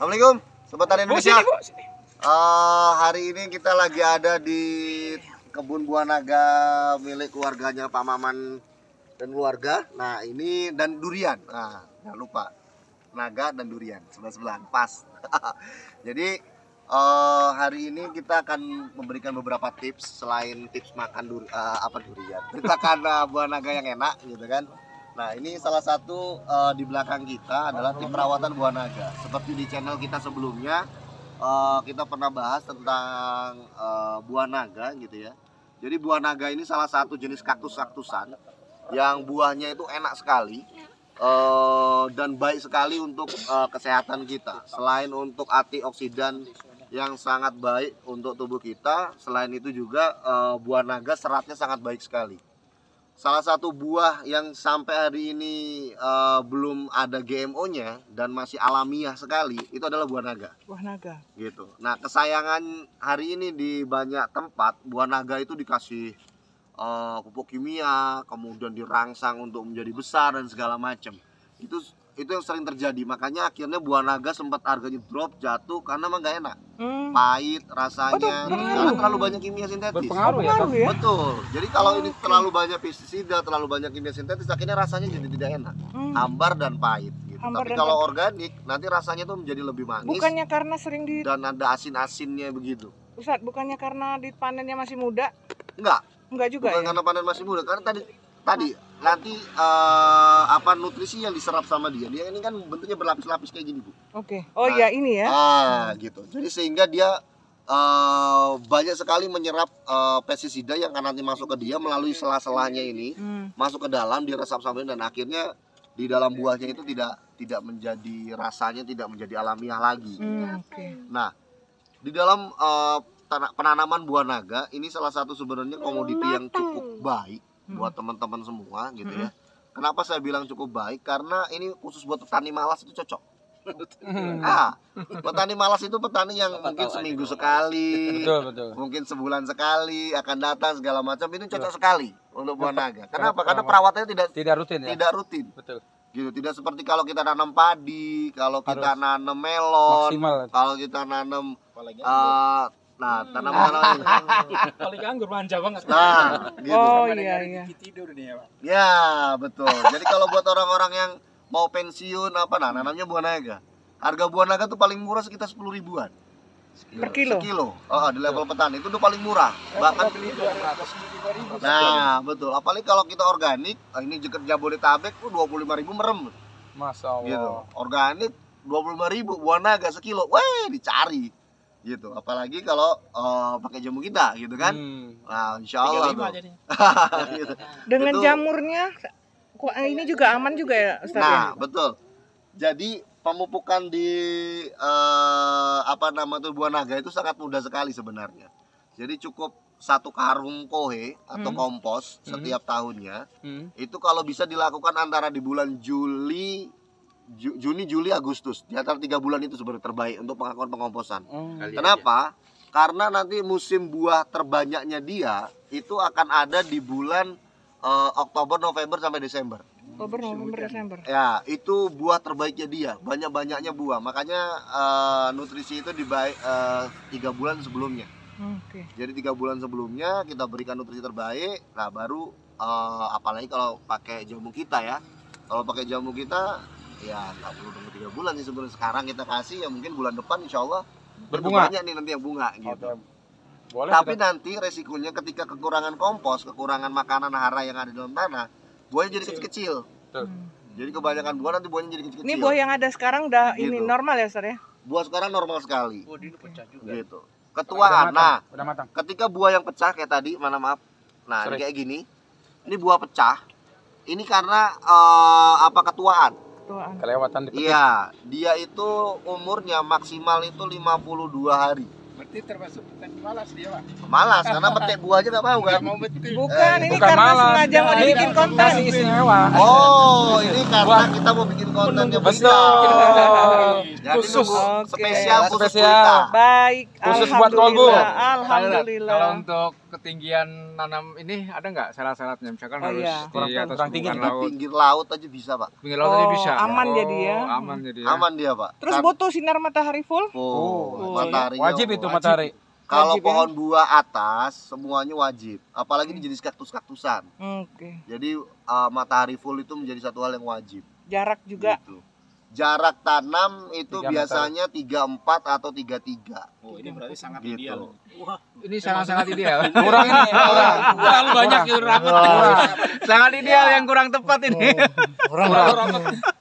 Assalamualaikum, Sobat Tani Indonesia. Sini. Hari ini kita lagi ada di kebun buah naga milik keluarganya Pak Maman dan keluarga. Nah ini dan durian. Nah jangan lupa naga dan durian sebelah-sebelahan pas. Jadi hari ini kita akan memberikan beberapa tips selain tips makan durian. Makan buah naga yang enak gitu kan. Nah ini salah satu di belakang kita adalah tim perawatan buah naga. Seperti di channel kita sebelumnya kita pernah bahas tentang buah naga gitu ya. Jadi buah naga ini salah satu jenis kaktus-kaktusan yang buahnya itu enak sekali dan baik sekali untuk kesehatan kita. Selain untuk antioksidan yang sangat baik untuk tubuh kita, selain itu juga buah naga seratnya sangat baik sekali. Salah satu buah yang sampai hari ini belum ada GMO-nya dan masih alamiah sekali itu adalah buah naga. Buah naga. Gitu. Nah, kesayangan hari ini di banyak tempat buah naga itu dikasih pupuk kimia, kemudian dirangsang untuk menjadi besar dan segala macam. Itu yang sering terjadi. Makanya akhirnya buah naga sempat harganya drop, jatuh karena emang gak enak. Pahit rasanya, karena terlalu banyak kimia sintetis. Berpengaruh ya? Betul. Jadi kalau ini terlalu banyak pestisida, terlalu banyak kimia sintetis, akhirnya rasanya jadi tidak enak. Hambar dan pahit gitu. Tapi kalau organik nanti rasanya tuh menjadi lebih manis. Bukannya karena sering dan ada asin-asinnya begitu. Ustadz, bukannya karena dipanennya masih muda? Enggak juga bukan ya? Karena panen masih muda, karena tadi nanti nutrisi yang diserap sama dia ini kan bentuknya berlapis-lapis kayak gini, Bu. Oke. Oh iya, ini ya. Gitu. Jadi sehingga dia banyak sekali menyerap pestisida yang akan nanti masuk ke dia melalui sela-selanya ini, masuk ke dalam, diresap sampai dan akhirnya di dalam buahnya itu tidak menjadi rasanya tidak menjadi alamiah lagi. Nah, di dalam penanaman buah naga ini salah satu sebenarnya komoditi yang cukup baik buat teman-teman semua gitu ya. Kenapa saya bilang cukup baik? Karena ini khusus buat petani malas itu cocok. Petani malas itu petani yang mungkin seminggu sekali, betul. Mungkin sebulan sekali akan datang segala macam, ini cocok sekali untuk buah naga. Kenapa? Karena perawatannya tidak rutin ya. Tidak rutin. Betul. Gitu, tidak seperti kalau kita nanam padi, kalau kita nanam melon, kalau kita nanam tanaman lain. Paling anggur manja banget. Nah, gitu. Oh iya. Tidur nih ya, Pak. Ya, betul. Jadi kalau buat orang-orang yang mau pensiun nanamnya buah naga. Harga buah naga tuh paling murah sekitar 10 ribuan. Per kilo? Sekilo. Di level petani itu udah paling murah. Bahkan nah, betul. Apalagi kalau kita organik, ini Jabodetabek tuh 25.000 merem. Masya Allah. Gitu. Organik 25.000 buah naga sekilo. Weh, dicari. Gitu. Apalagi kalau pakai jamu kita gitu kan. Nah, insyaallah tuh. Gitu. Dengan jamurnya ini juga aman juga ya, Ustaz? Nah, betul. Jadi pemupukan di buah naga itu sangat mudah sekali sebenarnya. Jadi cukup satu karung kohe atau kompos setiap tahunnya. Itu kalau bisa dilakukan antara di bulan Juni, Juli, Agustus. Di antara 3 bulan itu sebenarnya terbaik untuk pengakuan pengomposan. Kenapa? Karena nanti musim buah terbanyaknya dia itu akan ada di bulan Oktober, November sampai Desember. Oktober, November, Desember. Ya, itu buah terbaiknya dia, banyak-banyaknya buah. Makanya nutrisi itu dibaik 3 bulan sebelumnya. Jadi 3 bulan sebelumnya kita berikan nutrisi terbaik. Nah, baru apalagi kalau pakai jamu kita ya. Kalau pakai jamu kita ya nggak perlu tunggu 3 bulan sih sebenarnya. Sekarang kita kasih ya mungkin bulan depan insya Allah berbunga. Banyak nih nanti yang bunga gitu. Boleh, tapi nanti resikonya ketika kekurangan kompos, kekurangan makanan hara yang ada di dalam tanah, buahnya jadi kecil-kecil. Jadi kebanyakan buah nanti buahnya jadi kecil-kecil. Ini buah yang ada sekarang udah gitu. Ini normal ya, Ustaz ya? Buah sekarang normal sekali. Ini pecah juga. Gitu. Ketuaan. Nah, udah matang. Ketika buah yang pecah kayak tadi, maaf. Nah, ini kayak gini. Ini buah pecah. Ini karena ketuaan. Kelewatan dipetik. Iya, dia itu umurnya maksimal itu 52 hari. Berarti termasuk petani malas dia, Pak. Malas karena metik buahnya nggak mau kan? Mau betik. Bukan, ini bukan karena malas. sengaja mau dibikin konten. Kasih istimewa. Oh, ini karena kita mau bikin kontennya Betul. Jadi Khusus. nunggu Oke. spesial khusus Spesial. kita. Baik, Khusus buat kolbu. Alhamdulillah. Kalau untuk ketinggian nanam ini ada nggak syarat-syaratnya? Misalkan Oh, harus iya. di atas Kurang tinggi permukaan nih. laut. Pinggir laut aja bisa, Pak. Pinggir laut aja Oh, bisa. aman jadi ya. Aman jadi ya. Aman dia, Pak. Terus butuh sinar matahari full? Oh, mataharinya Wajib itu matahari. Kalau Wajib ya? pohon buah atas semuanya wajib, apalagi di jenis kaktus-kaktusan. Oke. Jadi matahari full itu menjadi satu hal yang wajib. Jarak juga. Gitu. Jarak tanam itu 3 meter. biasanya 34 atau 33. Oh, ini berarti sangat Gitu. ideal. Wah, ini sangat-sangat ideal. Kurang ini, kurang. Terlalu banyak kurang. Sangat ideal yang kurang tepat ini.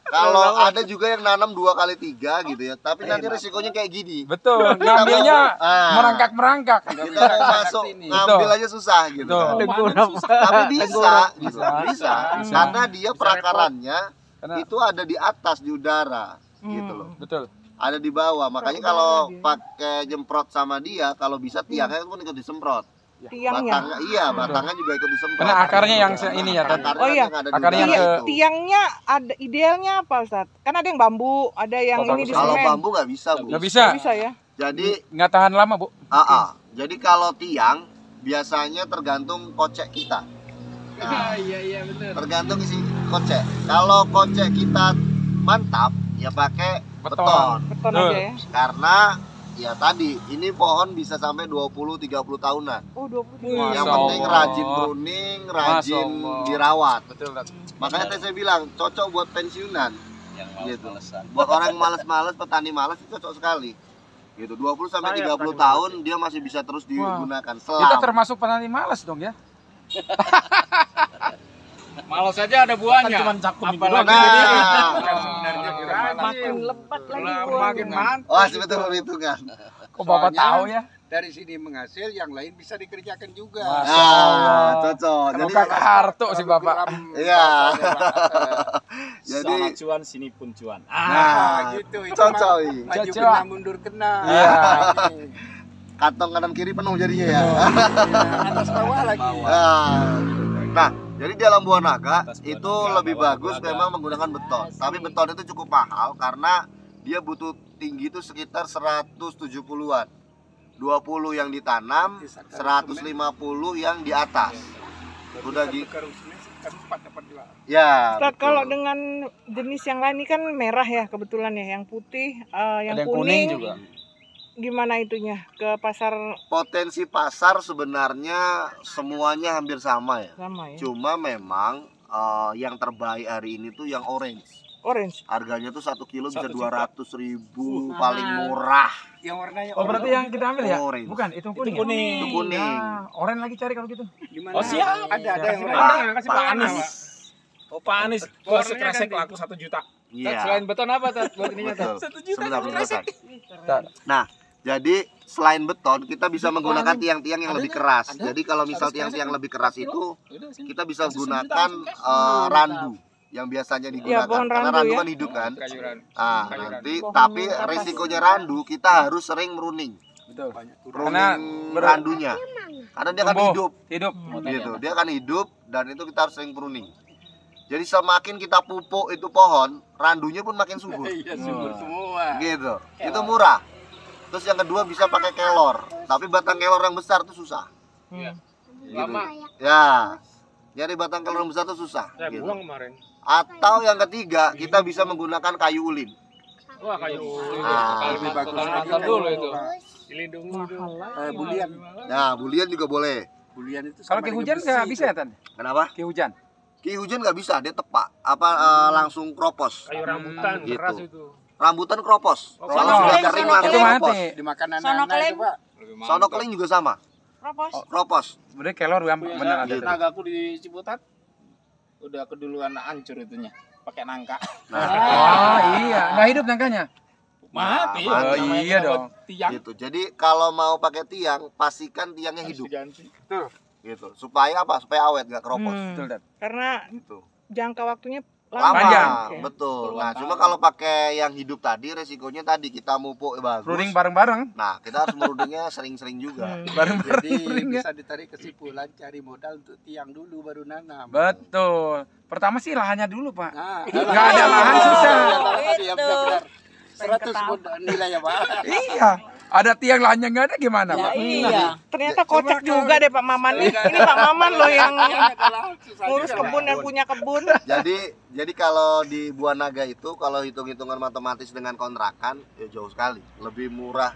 Kalau ada juga yang nanam 2x3 gitu ya, tapi nanti resikonya kayak gini. Betul, ngambilnya Ah. merangkak-merangkak. Kita mau masuk ngambil aja susah gitu. Betul. Tapi bisa, gitu. Bisa. Bisa. Karena dia perakarannya Karena- itu ada di atas di udara, gitu loh. Betul. Ada di bawah. Makanya Udara kalau dia. pakai jemprot sama dia, kalau bisa tiangnya pun ikut disemprot. Tiangnya. Batangnya, iya, batangnya juga ikut disemprot. Karena akarnya yang ini ya, Tan. Akarnya Oh, iya. yang ada di Akarnya yang udara ke- itu. Tiangnya ada idealnya apa, Ustaz? Kan ada yang bambu, ada yang Oh, ini bagus. di Kalau semen. bambu nggak bisa, Bu. Nggak bisa. Bisa ya? Jadi, Nggak tahan lama, Bu. Jadi kalau tiang biasanya tergantung kocek kita. Nah, Iya benar. tergantung isi kocek. Kalau kocek kita mantap, ya pakai beton. Beton Betul. aja ya. Karena ya tadi ini pohon bisa sampai 20-30 tahunan. Oh, 20. Masya Yang penting Allah. rajin pruning, rajin Masya Allah. dirawat. Betul, Tan. Makanya tadi saya bilang cocok buat pensiunan. Gitu. Buat orang yang malas-malas, petani malas itu cocok sekali. Gitu. 20 sampai 30 tahun dia masih bisa terus digunakan. Kita Selam. termasuk petani malas dong ya. Malas saja ada buahnya. Cuman cakup itu Apalagi doang. ini. Nah. Sebenarnya kita Makin lebat lagi makin buahnya. mantap. Oh, betul perhitungan. Kok Bapak Soalnya- tahu ya? Dari sini menghasil, yang lain bisa dikerjakan juga. Masya Nah, Allah. cocok. Jadi Buka kartu si Bapak. Iya. Jadi cuan sini pun cuan. nah, gitu. Itu cocok. maju Cocok. kena mundur kena. Iya. Kantong kanan kiri penuh jadinya ya. Atas bawah lagi. Nah, jadi di alam buah naga Atas buah itu naga, lebih bawah bagus naga. memang menggunakan beton. Tapi beton itu cukup mahal karena dia butuh tinggi itu sekitar 170-an. 20 yang ditanam, 150 yang di atas. Udah gitu. Ya. Ustaz, betul. kalau dengan jenis yang lain ini kan merah ya kebetulan ya, yang putih, yang Ada yang kuning, kuning juga. gimana itunya ke pasar Potensi pasar sebenarnya semuanya hampir sama ya. sama ya? Cuma memang yang terbaik hari ini tuh yang orange. Orange. Harganya tuh 1 kilo bisa 1 200.000 paling murah. Yang warnanya Oh, berarti yang kita ambil ya? Orange. Bukan, itu kuning. kuning. Itu kuning. Ya, oren lagi cari kalau gitu. di mana? Oh, siap. Ada Ya, yang kasih warna. Kasih Pak Anies. Oh, Pak Anies. Gua sekresek laku 1 juta. Iya. Selain beton apa Tat? Buat ininya Tat? Betul. 1 juta. Sebentar, sebentar. Nah, jadi selain beton kita bisa menggunakan tiang-tiang yang lebih keras. Jadi kalau misal tiang-tiang lebih keras itu kita bisa gunakan randu yang biasanya digunakan. pohon Karena randu randu ya. kan hidup kan. Kayuran. Ah, Kayu nanti randu. tapi Pohon risikonya randu kita harus sering meruning. Betul. Runing randunya. Karena dia akan Tumbuh. hidup. Hidup. Gitu. Dia akan hidup dan itu kita harus sering pruning. Jadi semakin kita pupuk itu pohon, randunya pun makin subur. Iya, subur semua. Gitu. Itu murah. Terus yang kedua bisa pakai kelor. Tapi batang kelor yang besar tuh susah. Hmm. Gitu. Lama. Ya. Nyari batang kelor yang besar tuh susah. Saya Gitu. buang kemarin. Atau yang ketiga, kita bisa menggunakan kayu ulin. Wah, kayu. Ah. Lebih bagus lagi dulu itu. Dilindungi dulu. Bulian. Nah, bulian juga boleh. Bulian itu Kalau sama ke dengan hujan besi nggak itu. bisa ya, Tan? Kenapa? Ke hujan. Ki hujan nggak bisa, dia tepak. Langsung kropos. Kayu rambutan Gitu. keras itu. Rambutan kropos. Oh, Kalau sono sudah keling, kering sono langsung Itu keling. kropos. mati. Dimakan Sono anak-anak keling. itu, Pak. Sono keling juga sama. Propos. Kropos. Sebenarnya kelor benar ada. Gitu. tuh. Tenagaku di Ciputat udah keduluan hancur itunya. Pakai nangka. Oh iya, nggak hidup nangkanya. Mati. Nah, oh, Namanya iya kita dong. buat Tiang. Gitu. Jadi kalau mau pakai tiang, pastikan tiangnya hidup. Diganti. Gitu. Supaya apa? Supaya awet, nggak kropos. Hmm. Betul, Tan. Karena Gitu. jangka waktunya Panjang. Oke. betul. Nah, cuma kalau pakai yang hidup tadi resikonya tadi kita mupuk bagus. Ruding bareng-bareng. Nah, kita harus merudingnya sering-sering juga. Bareng-bareng Jadi rudingnya. bisa ditarik kesimpulan cari modal untuk tiang dulu baru nanam. Betul. Pertama sih lahannya dulu, Pak. Nah, Nggak ada lahan susah. Iya benar-benar. 100 modal nilai ya Pak. Iya. Ada tiang lahannya nggak ada gimana, Pak? Iya. Ternyata kocak juga deh Pak Maman nih. Ini Pak Maman loh yang ngurus kebun dan punya kebun. Jadi kalau di Buah Naga itu kalau hitung-hitungan matematis dengan kontrakan ya jauh sekali. Lebih murah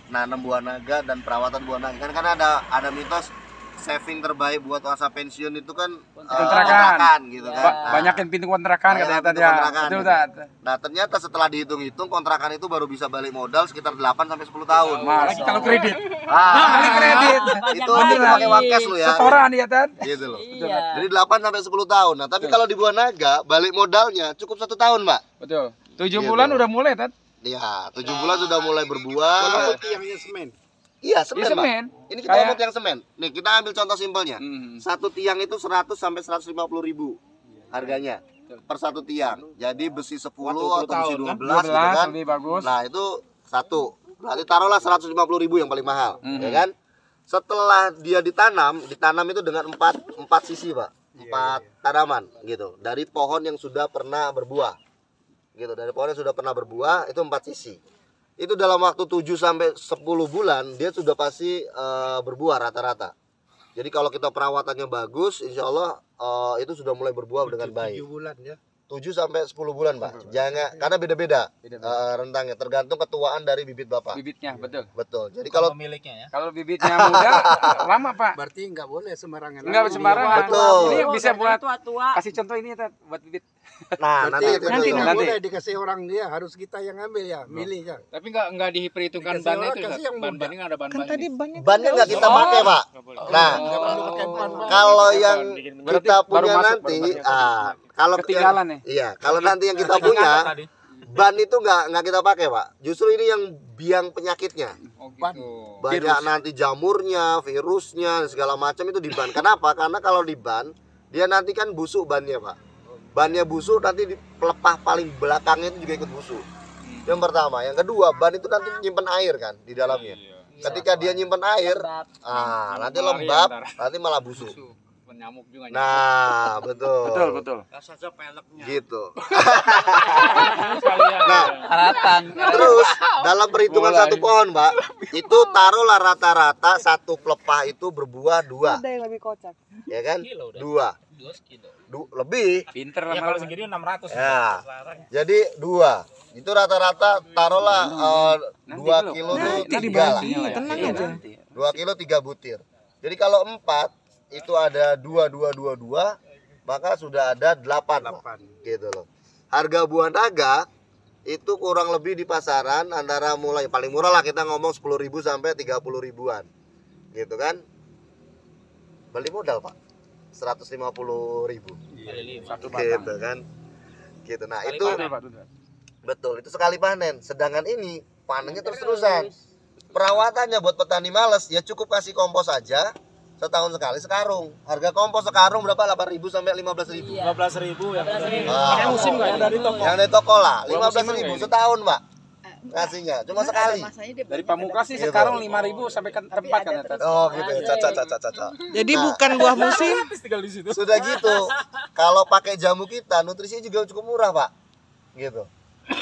nanam Buah Naga dan perawatan Buah Naga. Kan ada mitos saving terbaik buat masa pensiun itu kan kontrakan gitu kan. Banyakin pintu kontrakan Banyakin katanya tadi pintu ya. kontrakan, Betul, gitu. Tat. Nah, ternyata setelah dihitung-hitung kontrakan itu baru bisa balik modal sekitar 8 sampai 10 tahun. Mas, kalau kredit. Ah, Kali kredit. itu pakai uang cash lu ya. Setoran ya, Tat. Gitu loh. Iya. Jadi 8 sampai 10 tahun. Nah, tapi kalau di Buah Naga balik modalnya cukup 1 tahun, Mbak. Betul. 7 Gitu. bulan udah mulai, Tat. Iya, 7 bulan sudah mulai berbuah. Kalau tiangnya semen. Iya, Iya, semen, Mbak. semen. Ini kita Kayak- ngomong tiang semen. Nih, kita ambil contoh simpelnya. Satu tiang itu 100 sampai 150 ribu harganya per satu tiang. Jadi besi 10 atau besi 12 gitu 12 kan. lebih bagus. Nah, itu satu. Berarti taruhlah 150 ribu yang paling mahal, ya kan? Setelah dia ditanam itu dengan 4 sisi, Pak. 4 tanaman gitu. Dari pohon yang sudah pernah berbuah. Gitu, dari pohon yang sudah pernah berbuah itu 4 sisi. Itu dalam waktu 7 sampai 10 bulan dia sudah pasti berbuah rata-rata. Jadi kalau kita perawatannya bagus, insya Allah itu sudah mulai berbuah dengan 7 baik. bulan ya. 7 sampai 10 bulan, Pak. Jangan karena beda-beda rentangnya, tergantung ketuaan dari bibit Bapak. Bibitnya, betul. Betul. Jadi kalau pemiliknya ya. Kalau bibitnya muda lama, Pak. Berarti nggak boleh sembarangan. Enggak sembarangan. Betul. Ini yang bisa buat tua-tua. kasih contoh ini, Tat, buat bibit. nah, nanti Nanti nggak nanti. boleh dikasih orang dia, harus kita yang ambil ya, milih ya. Tapi nggak diperhitungkan Dikasih bannya orang, itu. kasih yang Ban muda. banding ada ban Kan tadi banyak. bannya nggak kita pakai, Pak. Nah, Nggak perlu pakai ban, Pak. kalau yang Berarti kita baru punya masuk, nanti, baru masuk. kalau Ketinggalan yang, ya? iya, kalau nanti yang kita punya ban itu nggak kita pakai, Pak. Justru ini yang biang penyakitnya. Ban. Banyak nanti jamurnya, virusnya, segala macam itu di ban. Kenapa? Karena kalau di ban dia nanti kan busuk bannya, Pak. Bannya busuk, nanti di pelepah paling belakangnya itu juga ikut busuk. Yang pertama, yang kedua, ban itu nanti nyimpen air kan di dalamnya. Ketika dia nyimpen air, nanti lembab, nanti malah busuk. Nyamuk juga. Nah, betul. Betul. Gitu. Sekalian. Nah, Harapan. terus dalam perhitungan satu pohon, Pak, itu taruhlah rata-rata satu pelepah itu berbuah 2, Ada yang lebih kocak. ya kan? Kilo udah. 2. 2 kilo. Lebih. Pinter Ya lah. kalau segini 600. Ya. Jadi 2. Itu rata-rata taruhlah 2 kilo Nah, tuh ini 3 lah. dibandingin lah ya. Tenang Iya, aja. nanti. 2 kilo 3 butir. Jadi kalau 4 itu ada 2, maka sudah ada 8. Gitu loh. Harga Buah Naga itu kurang lebih di pasaran antara mulai paling murah lah kita ngomong 10.000 sampai 30 ribuan. Gitu kan? Beli modal, Pak. 150.000. Satu Gitu batang. kan? Gitu. Nah, Sekali itu panen. Pak, betul. betul, itu sekali panen. Sedangkan ini panennya terus-terusan. Perawatannya buat petani males, ya cukup kasih kompos aja. Setahun sekali sekarung. Harga kompos sekarung berapa? 8.000 sampai 15.000. 15.000 ya. Ah, musim nggak ya? dari toko. Yang dari toko lah, 15.000 setahun, Pak. Kasihnya cuma sekali. Dari Pamungkas sih sekarang 5.000 sampai ke tempat kan, Tat. Oh, gitu ya. Caca. Jadi Nah. bukan buah musim. Tinggal di situ. Sudah gitu. Kalau pakai jamu kita, nutrisinya juga cukup murah, Pak. Gitu.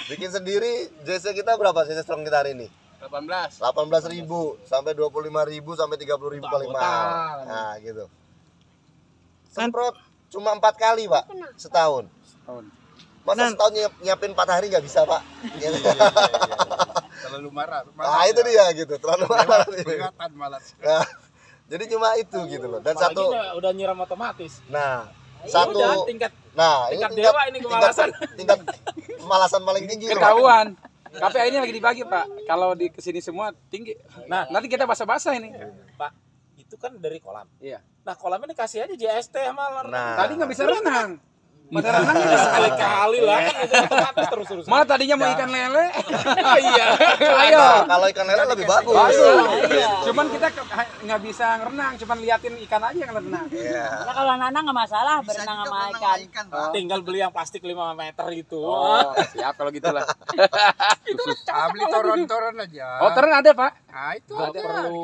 Bikin sendiri, JC kita berapa JC strong kita hari ini? 18. 18.000 sampai 25.000 sampai 30.000 paling mahal. Nah, gitu. Semprot cuma 4 kali, Pak, setahun. Masa setahun nyiapin 4 hari nggak bisa, Pak? Gitu. Terlalu marah. Nah, itu dia gitu, terlalu mahal. Peringatan malas. Nah, jadi cuma itu gitu loh. Dan Apalagi satu, udah nyiram otomatis. nah, Udah, satu, tingkat nah ini tingkat dewa ini kemalasan. tingkat kemalasan paling tinggi loh, Pak. Ketahuan. KPI ini lagi dibagi, Pak. Kalau di kesini semua tinggi. Nah. Nanti kita basah-basah ini. Pak, itu kan dari kolam. Iya. Nah, kolam ini kasih aja JST sama Nah, Tadi nggak bisa renang. Pada renang kita Sekali-kali lah kan itu otomatis terus-terus. Malah tadinya mau ikan lele. Iya. Ayo. Kalau ikan lele lebih bagus. Cuman kita nggak bisa renang, cuman liatin ikan aja yang renang. Iya. Nah, kalau anak-anak nggak masalah berenang sama ikan. Tinggal beli yang plastik 5 meter itu. Oh, siap kalau gitulah. Beli toron-toron aja. Oh, toron ada, Pak? Nah, itu Nggak perlu